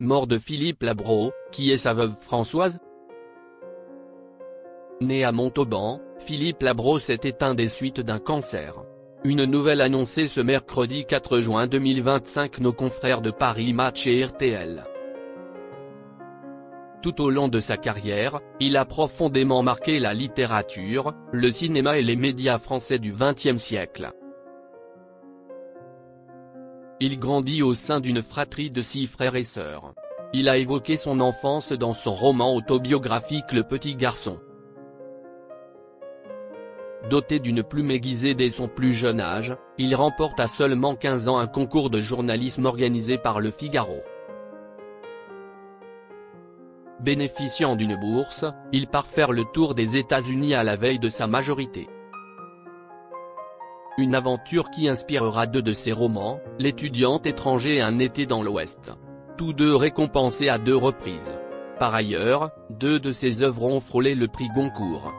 Mort de Philippe Labro, qui est sa veuve Françoise? Né à Montauban, Philippe Labro s'est éteint des suites d'un cancer. Une nouvelle annoncée ce mercredi 4 juin 2025 nos confrères de Paris Match et RTL. Tout au long de sa carrière, il a profondément marqué la littérature, le cinéma et les médias français du XXe siècle. Il grandit au sein d'une fratrie de 6 frères et sœurs. Il a évoqué son enfance dans son roman autobiographique Le Petit Garçon. Doté d'une plume aiguisée dès son plus jeune âge, il remporte à seulement 15 ans un concours de journalisme organisé par Le Figaro. Bénéficiant d'une bourse, il part faire le tour des États-Unis à la veille de sa majorité. Une aventure qui inspirera 2 de ses romans, L'étudiant étranger et Un été dans l'Ouest. Tous 2 récompensés à 2 reprises. Par ailleurs, 2 de ses œuvres ont frôlé le prix Goncourt.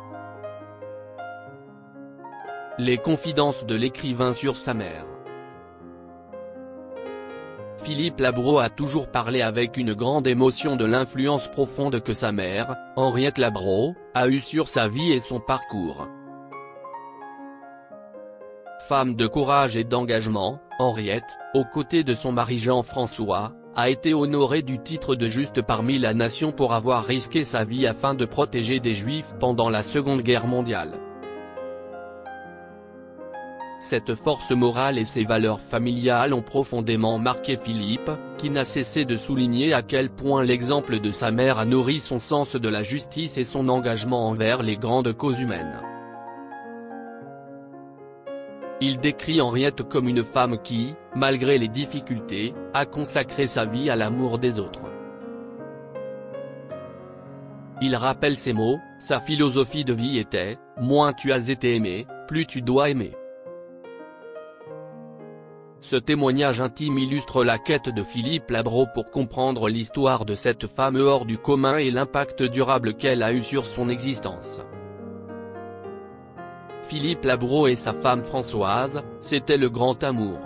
Les confidences de l'écrivain sur sa mère. Philippe Labro a toujours parlé avec une grande émotion de l'influence profonde que sa mère, Henriette Labro, a eue sur sa vie et son parcours. Femme de courage et d'engagement, Henriette, aux côtés de son mari Jean-François, a été honorée du titre de juste parmi la nation pour avoir risqué sa vie afin de protéger des Juifs pendant la Seconde Guerre mondiale. Cette force morale et ses valeurs familiales ont profondément marqué Philippe, qui n'a cessé de souligner à quel point l'exemple de sa mère a nourri son sens de la justice et son engagement envers les grandes causes humaines. Il décrit Henriette comme une femme qui, malgré les difficultés, a consacré sa vie à l'amour des autres. Il rappelle ces mots, sa philosophie de vie était « Moins tu as été aimé, plus tu dois aimer ». Ce témoignage intime illustre la quête de Philippe Labro pour comprendre l'histoire de cette femme hors du commun et l'impact durable qu'elle a eu sur son existence. Philippe Labro et sa femme Françoise, c'était le grand amour.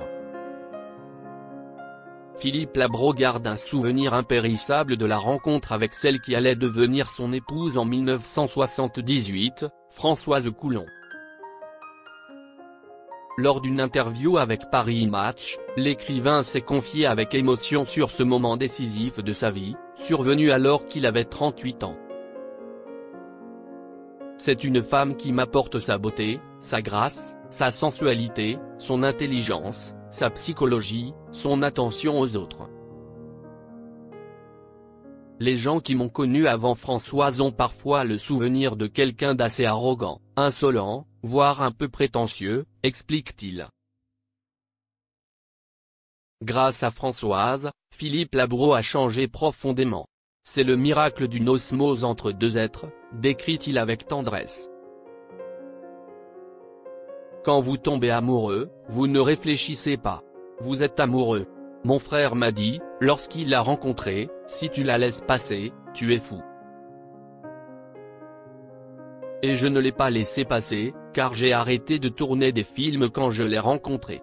Philippe Labro garde un souvenir impérissable de la rencontre avec celle qui allait devenir son épouse en 1978, Françoise Coulon. Lors d'une interview avec Paris Match, l'écrivain s'est confié avec émotion sur ce moment décisif de sa vie, survenu alors qu'il avait 38 ans. C'est une femme qui m'apporte sa beauté, sa grâce, sa sensualité, son intelligence, sa psychologie, son attention aux autres. Les gens qui m'ont connu avant Françoise ont parfois le souvenir de quelqu'un d'assez arrogant, insolent, voire un peu prétentieux, explique-t-il. Grâce à Françoise, Philippe Labro a changé profondément. C'est le miracle d'une osmose entre 2 êtres, décrit-il avec tendresse. Quand vous tombez amoureux, vous ne réfléchissez pas. Vous êtes amoureux. Mon frère m'a dit, lorsqu'il l'a rencontrée, si tu la laisses passer, tu es fou. Et je ne l'ai pas laissé passer, car j'ai arrêté de tourner des films quand je l'ai rencontrée.